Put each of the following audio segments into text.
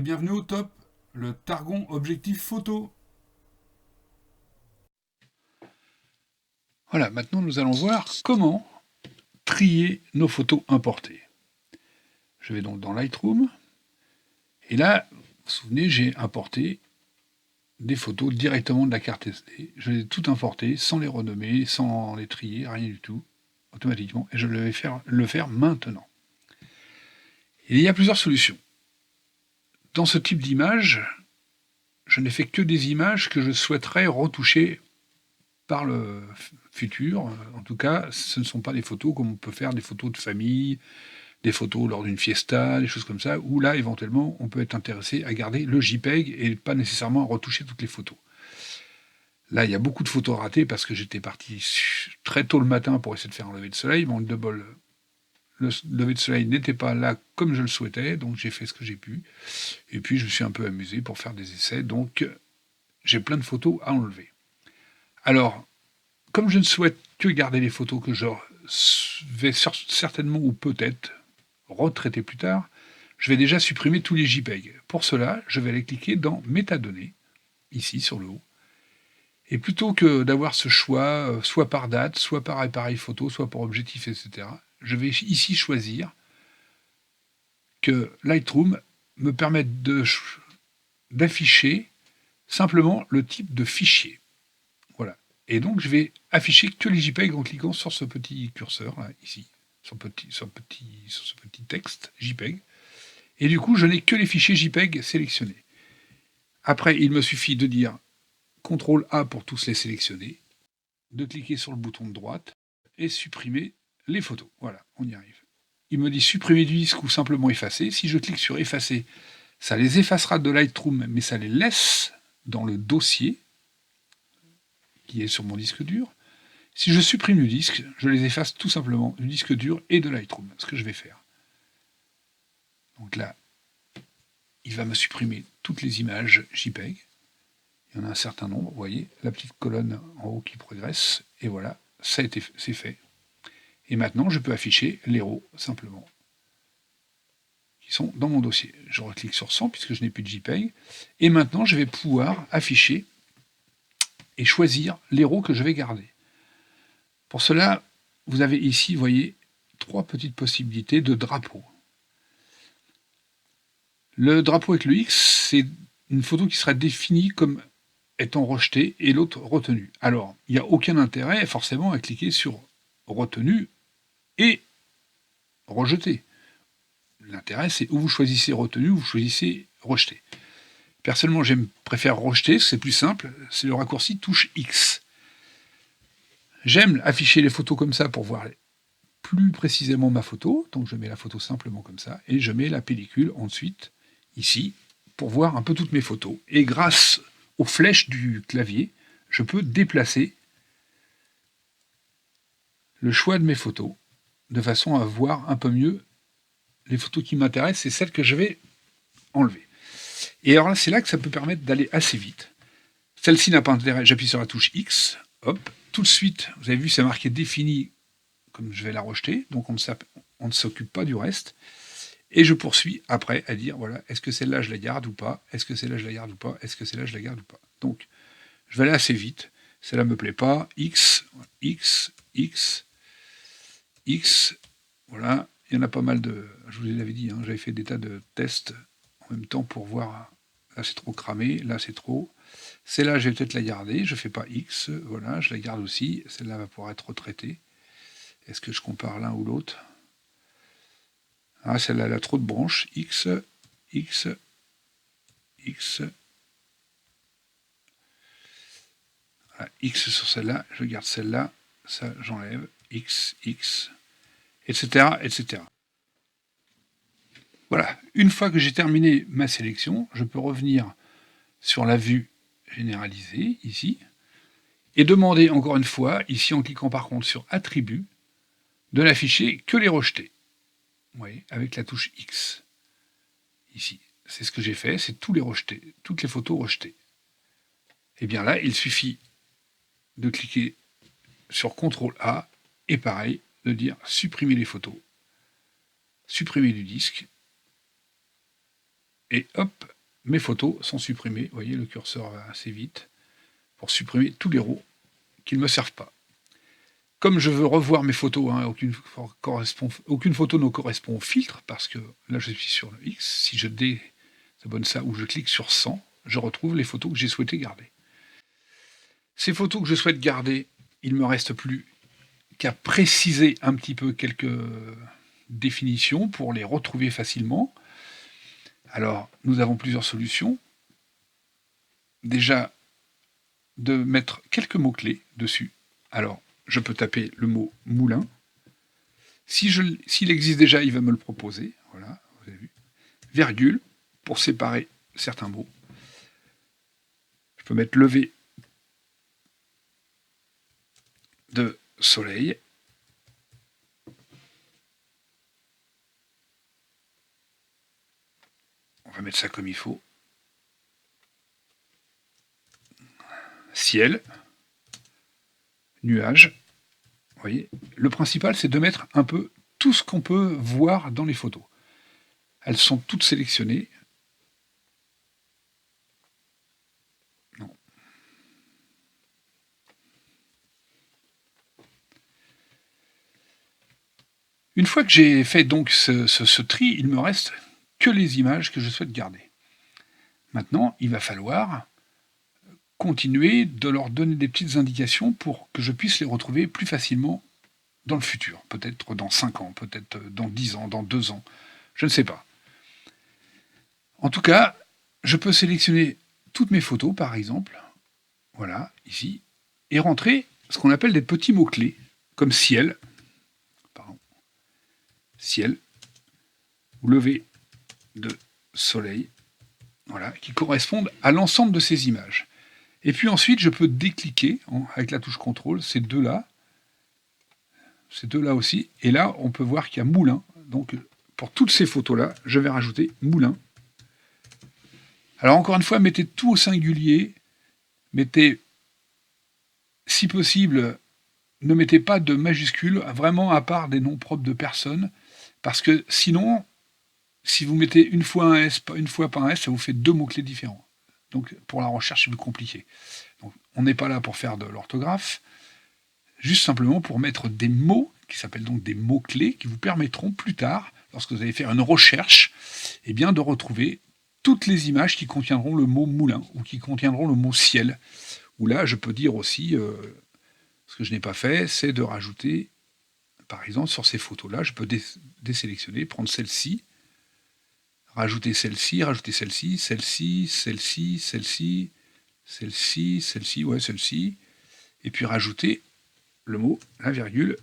bienvenue au top, le Targon Objectif Photo. Voilà, maintenant nous allons voir comment trier nos photos importées. Je vais donc dans Lightroom, et là, vous vous souvenez, j'ai importé des photos directement de la carte SD. Je les ai toutes importées, sans les renommer, sans les trier, rien du tout, automatiquement, et je vais le faire maintenant. Et il y a plusieurs solutions. Dans ce type d'image, je n'ai fait que des images que je souhaiterais retoucher par le futur. En tout cas, ce ne sont pas des photos comme on peut faire des photos de famille, des photos lors d'une fiesta, des choses comme ça, où là, éventuellement, on peut être intéressé à garder le JPEG et pas nécessairement à retoucher toutes les photos. Là, il y a beaucoup de photos ratées parce que j'étais parti très tôt le matin pour essayer de faire un lever de soleil. Mon double, le lever de soleil n'était pas là comme je le souhaitais, donc j'ai fait ce que j'ai pu. Et puis, je me suis un peu amusé pour faire des essais, donc j'ai plein de photos à enlever. Alors, comme je ne souhaite que garder les photos que je vais certainement ou peut-être retraiter plus tard, je vais déjà supprimer tous les JPEG. Pour cela, je vais aller cliquer dans Métadonnées, ici sur le haut. Et plutôt que d'avoir ce choix, soit par date, soit par appareil photo, soit par objectif, etc., je vais ici choisir que Lightroom me permette d'afficher simplement le type de fichier. Voilà. Et donc, je vais afficher que les JPEG en cliquant sur ce petit curseur, là, ici, sur ce petit texte JPEG. Et du coup, je n'ai que les fichiers JPEG sélectionnés. Après, il me suffit de dire CTRL-A pour tous les sélectionner, de cliquer sur le bouton de droite et supprimer les photos. Voilà, on y arrive. Il me dit supprimer du disque ou simplement effacer. Si je clique sur effacer, ça les effacera de Lightroom, mais ça les laisse dans le dossier qui est sur mon disque dur. Si je supprime du disque, je les efface tout simplement du disque dur et de Lightroom, ce que je vais faire. Donc là, il va me supprimer toutes les images JPEG. Il y en a un certain nombre, vous voyez, la petite colonne en haut qui progresse, et voilà, c'est fait. Et maintenant, je peux afficher les RAW, simplement, qui sont dans mon dossier. Je reclique sur 100, puisque je n'ai plus de JPEG, et maintenant, je vais pouvoir afficher et choisir les RAW que je vais garder. Pour cela, vous avez ici, vous voyez, 3 petites possibilités de drapeau. Le drapeau avec le X, c'est une photo qui sera définie comme étant rejetée et l'autre retenue. Alors, il n'y a aucun intérêt forcément à cliquer sur retenu et rejeté. L'intérêt, c'est où vous choisissez retenu ou vous choisissez rejeté. Personnellement, préfère rejeter, c'est plus simple, c'est le raccourci touche X. J'aime afficher les photos comme ça pour voir plus précisément ma photo, donc je mets la photo simplement comme ça, et je mets la pellicule ensuite, ici, pour voir un peu toutes mes photos. Et grâce aux flèches du clavier, je peux déplacer le choix de mes photos, de façon à voir un peu mieux les photos qui m'intéressent et celles que je vais enlever. Et alors là, c'est là que ça peut permettre d'aller assez vite. Celle-ci n'a pas d'intérêt, j'appuie sur la touche X, hop, tout de suite, vous avez vu, c'est marqué défini, comme je vais la rejeter, donc on ne s'occupe pas du reste. Et je poursuis après à dire, voilà, est-ce que celle-là je la garde ou pas? Est-ce que celle-là je la garde ou pas? Est-ce que celle-là je la garde ou pas? Donc, je vais aller assez vite. Celle-là ne me plaît pas. X, X, X, X. Voilà. Il y en a pas mal de... Je vous l'avais dit, hein, j'avais fait des tas de tests en même temps pour voir. Là, c'est trop cramé. Là, c'est trop. Celle-là, je vais peut-être la garder. Je ne fais pas X. Voilà, je la garde aussi. Celle-là va pouvoir être retraitée. Est-ce que je compare l'un ou l'autre? Ah, celle-là, elle a trop de branches. X, X, X. Voilà, X sur celle-là. Je garde celle-là. Ça, j'enlève. X, X, etc., etc. Voilà. Une fois que j'ai terminé ma sélection, je peux revenir sur la vue généralisée, ici, et demander encore une fois, ici en cliquant par contre sur Attributs, de n'afficher que les rejetés. Vous voyez, avec la touche X. Ici. C'est ce que j'ai fait, c'est tous les rejetés, toutes les photos rejetées. Et bien là, il suffit de cliquer sur CTRL-A, et pareil, de dire supprimer les photos, supprimer du disque, et hop, mes photos sont supprimées. Vous voyez, le curseur va assez vite pour supprimer tous les RAW qui ne me servent pas. Comme je veux revoir mes photos, hein, aucune photo ne correspond au filtre, parce que là je suis sur le X, si je désabonne ça ou je clique sur 100, je retrouve les photos que j'ai souhaité garder. Ces photos que je souhaite garder, il ne me reste plus qu'à préciser un petit peu quelques définitions pour les retrouver facilement. Alors, nous avons plusieurs solutions. Déjà, de mettre quelques mots-clés dessus. Alors, je peux taper le mot moulin. S'il existe déjà, il va me le proposer. Voilà, vous avez vu. Virgule, pour séparer certains mots. Je peux mettre lever de soleil. On va mettre ça comme il faut. Ciel. Nuage. Vous voyez, le principal, c'est de mettre un peu tout ce qu'on peut voir dans les photos. Elles sont toutes sélectionnées. Non. Une fois que j'ai fait donc ce tri, il ne me reste que les images que je souhaite garder. Maintenant, il va falloir continuer de leur donner des petites indications pour que je puisse les retrouver plus facilement dans le futur. Peut-être dans 5 ans, peut-être dans 10 ans, dans 2 ans. Je ne sais pas. En tout cas, je peux sélectionner toutes mes photos, par exemple, voilà, ici, et rentrer ce qu'on appelle des petits mots-clés, comme ciel, ciel, ou lever de soleil, voilà, qui correspondent à l'ensemble de ces images. Et puis ensuite, je peux décliquer avec la touche CTRL ces deux-là aussi, et là, on peut voir qu'il y a moulin. Donc, pour toutes ces photos-là, je vais rajouter moulin. Alors, encore une fois, mettez tout au singulier, mettez, si possible, ne mettez pas de majuscules, vraiment à part des noms propres de personnes, parce que sinon, si vous mettez une fois un S, une fois pas un S, ça vous fait 2 mots-clés différents. Donc, pour la recherche, c'est plus compliqué. Donc, on n'est pas là pour faire de l'orthographe, juste simplement pour mettre des mots, qui s'appellent donc des mots-clés, qui vous permettront plus tard, lorsque vous allez faire une recherche, eh bien, de retrouver toutes les images qui contiendront le mot moulin, ou qui contiendront le mot ciel. Ou là, je peux dire aussi, ce que je n'ai pas fait, c'est de rajouter, par exemple, sur ces photos-là, je peux désélectionner, prendre celle-ci, rajouter celle-ci, celle-ci, celle-ci, celle-ci, celle-ci, celle-ci, celle-ci, ouais, celle-ci, et puis rajouter le mot, la virgule,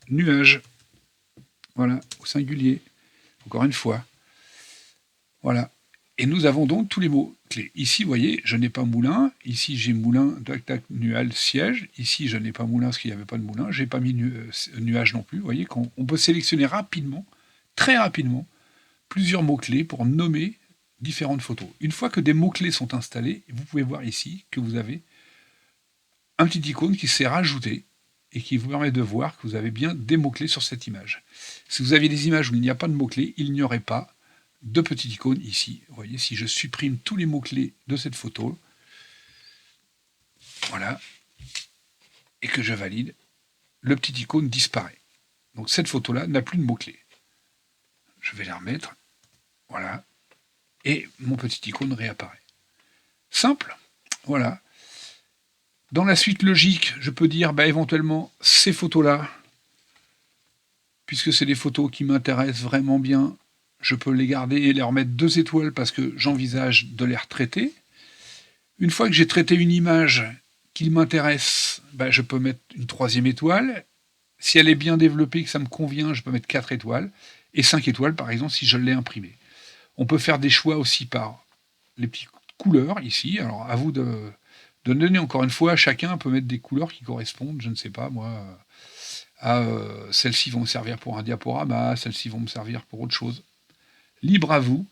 nuage. Voilà, au singulier. Encore une fois. Voilà. Et nous avons donc tous les mots clés. Ici, vous voyez, je n'ai pas moulin. Ici, j'ai moulin, tac, tac, nuage, siège. Ici, je n'ai pas moulin parce qu'il n'y avait pas de moulin. Je n'ai pas mis nuage non plus. Vous voyez qu'on peut sélectionner rapidement, très rapidement, plusieurs mots-clés pour nommer différentes photos. Une fois que des mots-clés sont installés, vous pouvez voir ici que vous avez un petit icône qui s'est rajouté et qui vous permet de voir que vous avez bien des mots-clés sur cette image. Si vous aviez des images où il n'y a pas de mots-clés, il n'y aurait pas de petit icône ici. Vous voyez, si je supprime tous les mots-clés de cette photo, voilà, et que je valide, le petit icône disparaît. Donc cette photo-là n'a plus de mots-clés. Je vais la remettre, voilà, et mon petit icône réapparaît. Simple, voilà. Dans la suite logique, je peux dire éventuellement ces photos-là, puisque c'est des photos qui m'intéressent vraiment bien, je peux les garder et leur mettre 2 étoiles parce que j'envisage de les retraiter. Une fois que j'ai traité une image qui m'intéresse, je peux mettre une 3e étoile. Si elle est bien développée, que ça me convient, je peux mettre 4 étoiles. Et 5 étoiles, par exemple, si je l'ai imprimée. On peut faire des choix aussi par les petites couleurs, ici. Alors, à vous de donner, encore une fois, chacun peut mettre des couleurs qui correspondent, je ne sais pas, moi, à celles-ci vont me servir pour un diaporama, celles-ci vont me servir pour autre chose. Libre à vous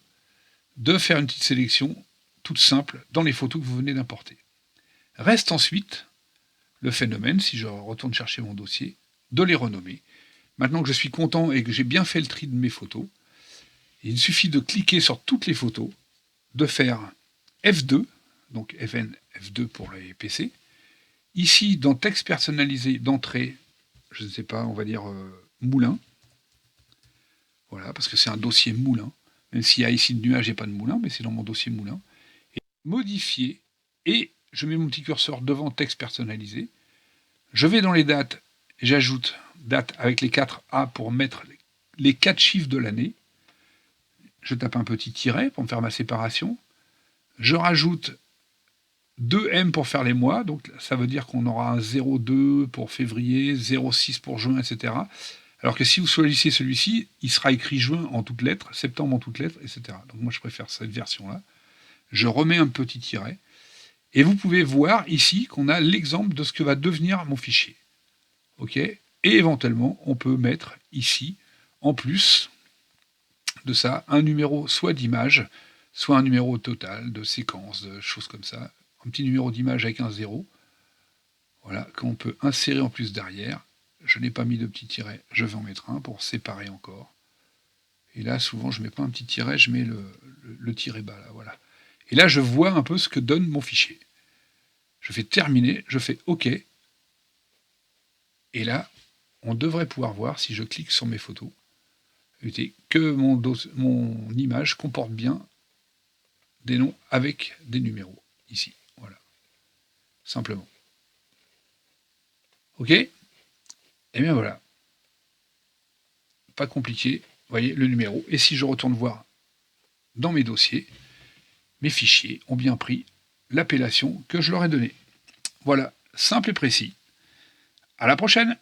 de faire une petite sélection toute simple dans les photos que vous venez d'importer. Reste ensuite le phénomène, si je retourne chercher mon dossier, de les renommer. Maintenant que je suis content et que j'ai bien fait le tri de mes photos, il suffit de cliquer sur toutes les photos, de faire F2, donc FN F2 pour les PC. Ici, dans texte personnalisé d'entrée, je ne sais pas, on va dire moulin. Voilà, parce que c'est un dossier moulin. Même s'il y a ici de nuage et pas de moulin, mais c'est dans mon dossier moulin. Et modifier, et je mets mon petit curseur devant texte personnalisé. Je vais dans les dates, et j'ajoute date avec les 4 A pour mettre les 4 chiffres de l'année. Je tape un petit tiret pour me faire ma séparation. Je rajoute 2M pour faire les mois, donc ça veut dire qu'on aura un 02 pour février, 06 pour juin, etc. Alors que si vous choisissez celui-ci, il sera écrit juin en toutes lettres, septembre en toutes lettres, etc. Donc moi je préfère cette version-là. Je remets un petit tiret. Et vous pouvez voir ici qu'on a l'exemple de ce que va devenir mon fichier. OK ? Et éventuellement, on peut mettre ici, en plus de ça, un numéro soit d'image, soit un numéro total, de séquence, de choses comme ça. Un petit numéro d'image avec un 0. Voilà, qu'on peut insérer en plus derrière. Je n'ai pas mis de petit tiret, je vais en mettre un pour séparer encore. Et là, souvent, je ne mets pas un petit tiret, je mets le tiret bas, là, voilà. Et là, je vois un peu ce que donne mon fichier. Je fais terminer, je fais OK. Et là, on devrait pouvoir voir, si je clique sur mes photos, que mon image comporte bien des noms avec des numéros, ici. Voilà. Simplement. OK ? Et bien voilà. Pas compliqué. Vous voyez le numéro. Et si je retourne voir dans mes dossiers, mes fichiers ont bien pris l'appellation que je leur ai donnée. Voilà, simple et précis. À la prochaine!